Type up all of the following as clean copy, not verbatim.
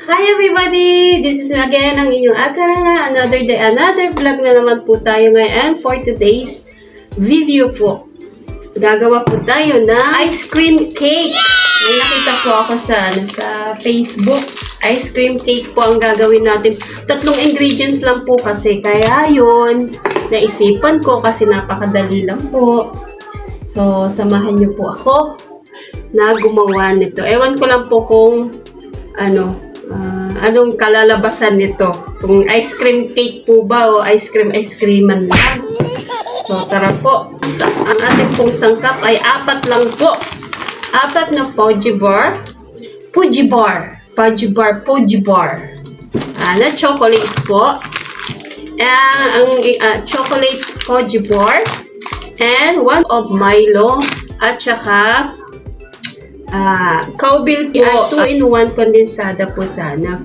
Hi everybody! This is again ang inyong Atara. Another day, another vlog na naman po tayo ngayon. And for today's video po, gagawa po tayo ng ice cream cake. May nakita po ako sa Facebook. Ice cream cake po ang gagawin natin. 3 ingredients lang po kasi. Kaya yun, naisipan ko kasi napakadali lang po. So, samahan niyo po ako na gumawa nito. Ewan ko lang po kung anong kalalabasan nito. Kung ice cream cake po ba o ice creaman lang. So, tara po. Ang ating pong sangkap ay 4 lang po. 4 na Fuji bar. Na chocolate po. Ang chocolate Fuji bar. And 1 of Milo. At saka Cowbell po. 2-in-1 kondensada po sana.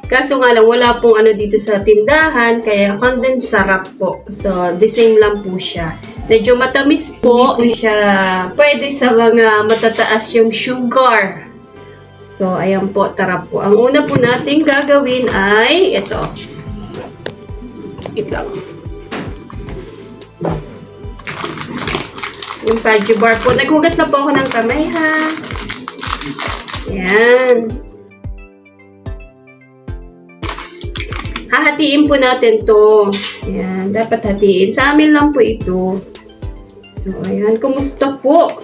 Kaso nga lang, wala pong dito sa tindahan, kaya kondensarap po. So, the same lang po siya. Medyo matamis po. Hindi po siya pwede sa mga matataas yung sugar. So, ayan po, tara po. Ang una po natin gagawin ay ito. Ito. Yung Fuji bar po. Naghugas na po ako ng kamay, ha? Ayan. Hahatiin po natin to. Ayan. Dapat hatiin. Sa amin lang po ito. So, ayan. Kumusta po?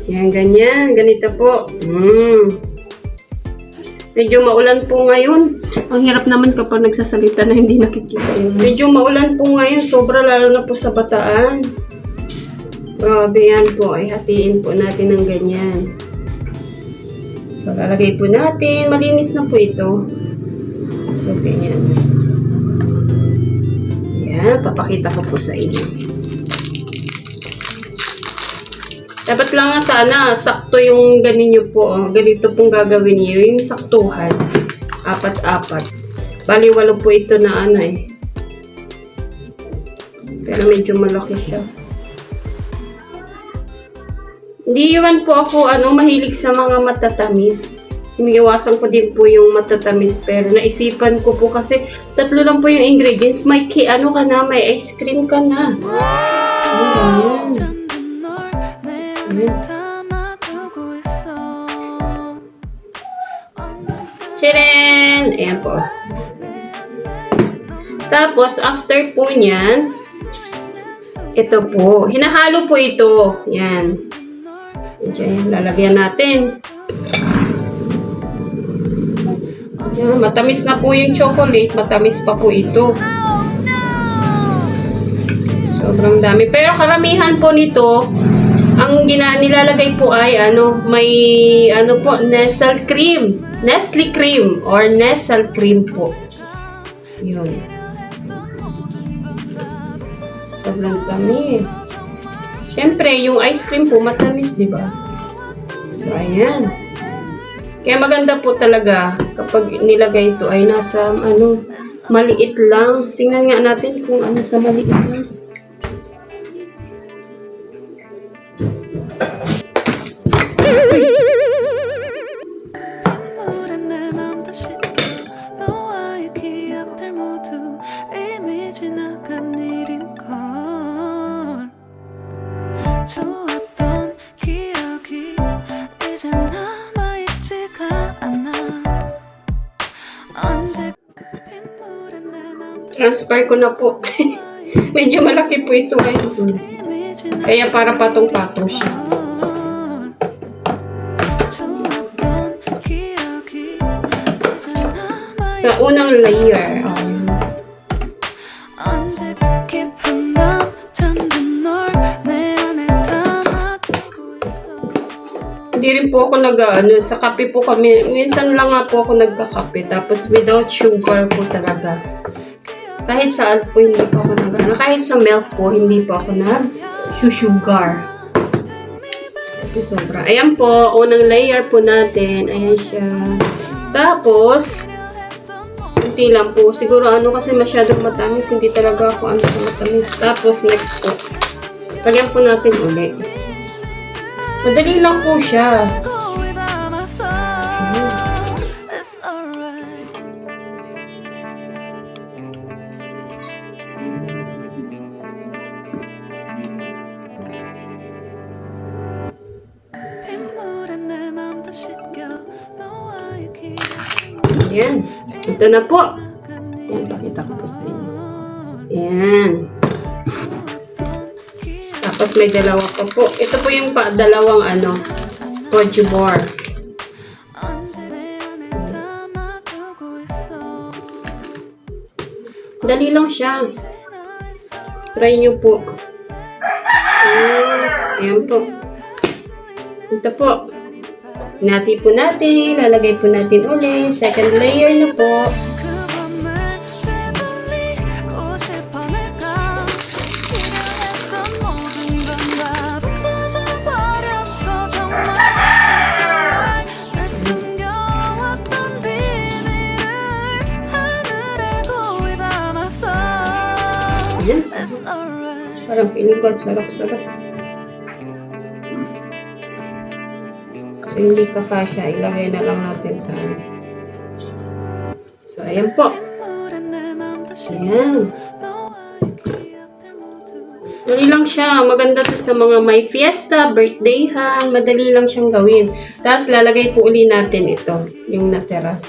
Ayan, ganyan. Ganito po. Medyo maulan po ngayon. Ang hirap naman kapag nagsasalita na hindi nakikita yun. Medyo maulan po ngayon. Sobra lalo na po sa Bataan. Grabe yan po. Ay, hatiin po natin ng ganyan. So, lalagay po natin. Malinis na po ito. So, ganyan. Ayan. Papakita ko po sa inyo. Dapat lang sana sakto yung ganito po. Ganito pong gagawin niyo. Yung saktuhan. 4. Bali, 8 po ito na Pero medyo malaki siya. Hindi iwan po ako mahilig sa mga matatamis. Iniiwasan ko din po yung matatamis. Pero naisipan ko po kasi 3 lang po yung ingredients. May may ice cream ka na. Ayan. Tcharan! Ayan po. Tapos, after po niyan, ito po. Hinahalo po ito. Yan. Diyan, lalagyan natin. Yan, matamis na po yung chocolate. Matamis pa po ito. Sobrang dami. Pero karamihan po nito, ang nilalagay po ay may po, Nestle cream or Nestle cream po. Yun. Sobrang dami. Siyempre, yung ice cream po matamis, di ba? So, ayan. Kaya maganda po talaga kapag nilagay ito ay nasa maliit lang. Tingnan nga natin kung sa maliit lang. Transfer ko na po. Medyo malaki po ito Kaya para patong-patong siya. Sa unang layer. Hindi rin po ako sa kape po kami. Minsan lang nga po ako nagkakape. Tapos without sugar po talaga. Kahit saan po hindi po ako kahit sa milk po, hindi po ako nag-sugar. Kasi sobra. Ayan po, unang layer po natin. Ayan siya. Tapos, kunti lang po. Siguro kasi masyadong matamis. Hindi talaga ako sa matamis. Tapos, next po. Lagyan po natin ulit. Madali lang po siya. Yan. Ito na po. Yan, pakita ko po sa inyo. Yan. Tapos may dalawa pa po. Ito po yung dalawang Koji bar. Dali lang siya. Try nyo po. Ayan po. Ito po. Hinati po natin. Lalagay po natin ulit. Second layer na po. Ayan. Parang feeling ko sarap-sarap. So, hindi kakasya. Ilagay na lang natin sa So, ayan po. Ayan. Dali lang siya. Maganda to sa mga may fiesta, birthdayhan. Madali lang siyang gawin. Tapos, lalagay po uli natin ito. Yung natira.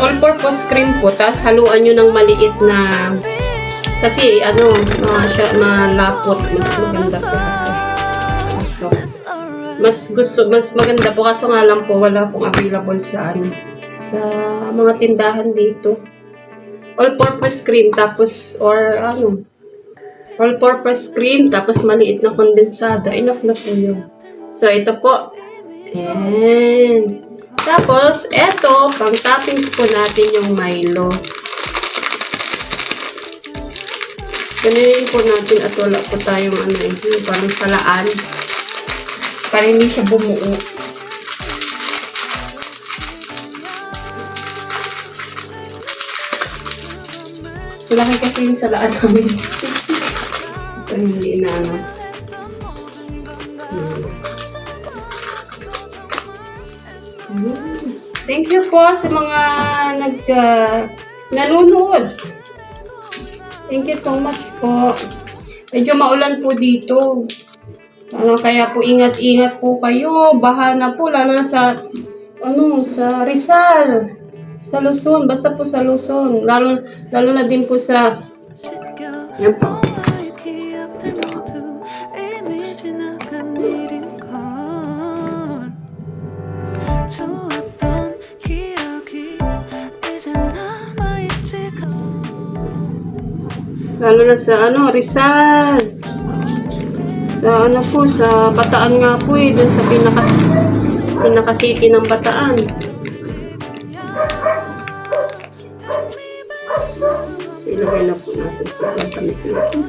All-purpose cream po, tapos haluan nyo ng maliit na kasi malapot, mas maganda po kasi. Mas maganda po kasi nga lang po wala pong available sa mga tindahan dito. All-purpose cream tapos all-purpose cream tapos maliit na kondensada, enough na po yun. So ito po. Ayan. Tapos, eto, pang toppings po natin yung Milo. Ganun po natin at wala po tayong yung parang salaan. Para hindi siya bumuo. Malaki kasi yung salaan namin. So, hindi na Thank you po sa mga nanonood. Thank you so much po. Medyo maulan po dito. Kaya po ingat-ingat po kayo. Baha na po lalo na sa Rizal, sa Luzon, basta po sa Luzon. Lalo na din po sa yan po. Lalo na sa Rizal. Sa sa Bataan nga po doon sa pinaka-city ng Bataan. So, ilagay na po natin sa tamis natin.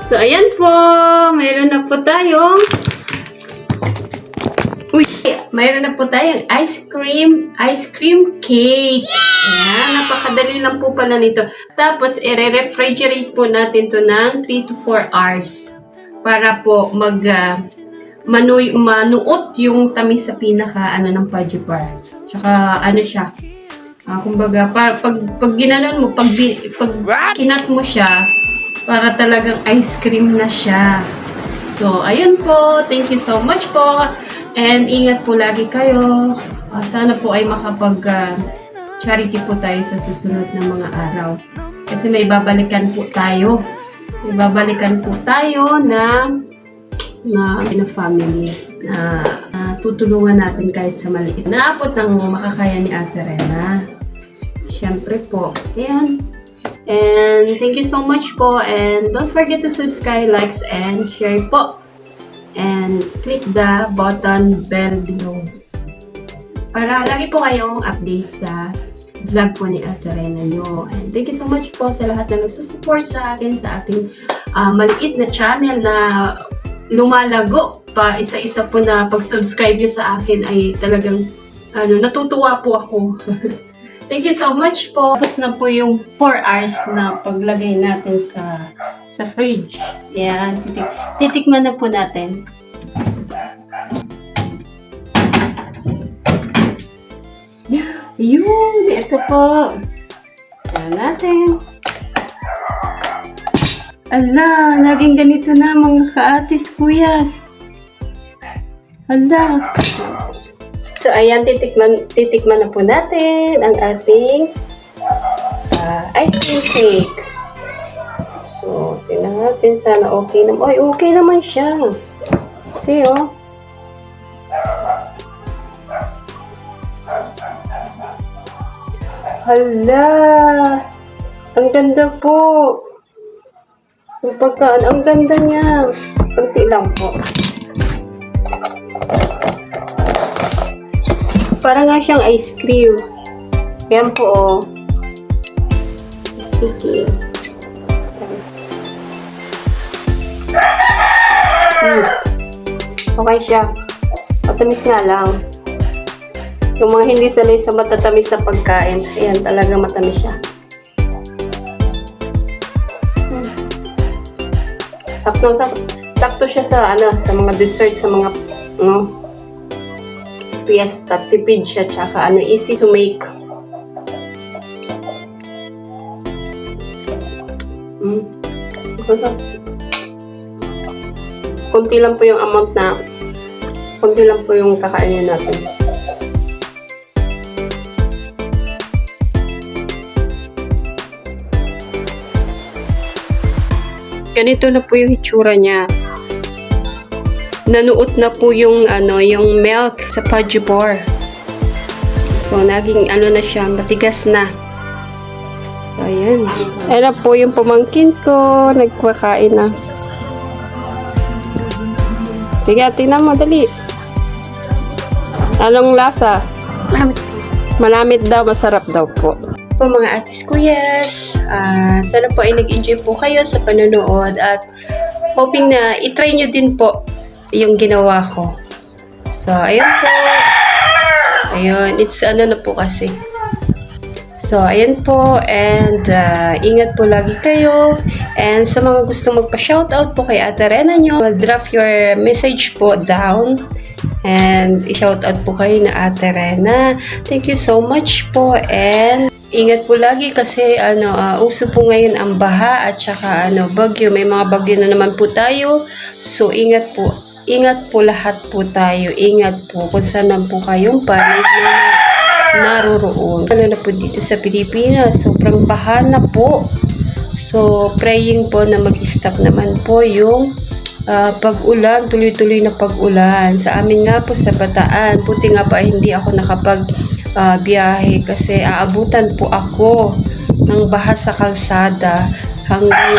So, ayan po. Mayroon na po tayong ice cream cake. Ayan, napakadali lang po pala nito. Tapos, i-refrigerate po natin to ng 3 to 4 hours para po manuot yung tamis sa pinaka ng Koji bar. Tsaka siya. Kumbaga, pag ginanon mo, pag kinat mo siya, para talagang ice cream na siya. So, ayun po. Thank you so much po. And ingat po lagi kayo. Sana po ay makapag-charity po tayo sa susunod na mga araw. Kasi may babalikan po tayo. May babalikan po tayo na family. Na tutulungan natin kahit sa maliit. Naabot ng makakaya ni Ate Rena. Siyempre po. Ayan. And thank you so much po. And don't forget to subscribe, likes, and share po. And click the button bell below. Para lagi po kayong update sa vlog po ni Ate Rena nyo. And thank you so much po sa lahat na nagsusupport sa akin, sa ating maliit na channel na lumalago pa. Isa-isa po na pag-subscribe nyo sa akin ay talagang natutuwa po ako. Thank you so much po. Tapos na po yung 4 hours na paglagay natin sa fridge. Yan. Titikman na po natin. Yun! Ito po. Tignan natin. Ala! Naging ganito na mga kaatis, kuyas. Ala! So, ayan, titikman na po natin ang ating ice cream cake. So, tingnan natin. Sana okay naman. Ay, okay naman siya. See, oh. Hala! Ang ganda po. Yung pagkaan, ang ganda niya. Kunti lang po. Para nga siyang ice cream. Yan po, oh. Sticky. Okay siya. Matamis nga lang. Yung mga hindi sanay sa matatamis na pagkain, ayan, talaga matamis siya. Sakto siya sa sa mga dessert, sa mga fiesta, tipid siya, tsaka easy to make. Kunti lang po yung amount na, kunti lang po yung kakainin natin. Ganito na po yung itsura niya. Nanuot na po yung yung milk sa fudge bar. So naging na siya, matigas na. So ayan. Ayan po yung pamangkin ko, nagkakain na. Sige, tingnan mo, dali. Anong lasa? Malamit daw, masarap daw po. Po mga atis kuyas, sana po ay nag-enjoy po kayo sa panonood at hoping na itry nyo din po yung ginawa ko. So, ayun po. Ayun, it's na po kasi. So, ayan po. And, ingat po lagi kayo. And, sa mga gusto magpa-shoutout po kay Ate Rena nyo, drop your message po down. And, i-shoutout po kayo na Ate Rena. Thank you so much po. And, ingat po lagi kasi uso po ngayon ang baha at saka bagyo. May mga bagyo na naman po tayo. So, ingat po. Ingat po lahat po tayo. Ingat po kung saan man po kayong panig na naroroon. Na po dito sa Pilipinas, sobrang baha na po. So, praying po na mag-stop naman po yung pag-ulan, tuloy-tuloy na pag-ulan. Sa amin nga po sa Bataan, buti nga pa hindi ako biyahe kasi aabutan po ako ng baha sa kalsada hanggang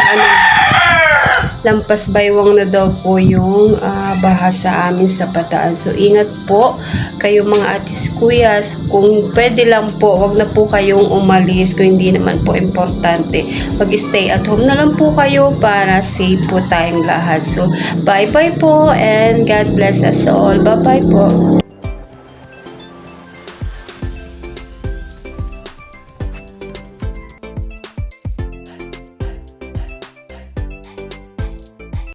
lampas baywang na daw po yung baha sa amin sa Bataan. So, ingat po kayo mga atis kuyas. Kung pwede lang po, wag na po kayong umalis kung hindi naman po importante. Mag-stay at home na lang po kayo para safe po tayong lahat. So, bye-bye po and God bless us all. Bye-bye po.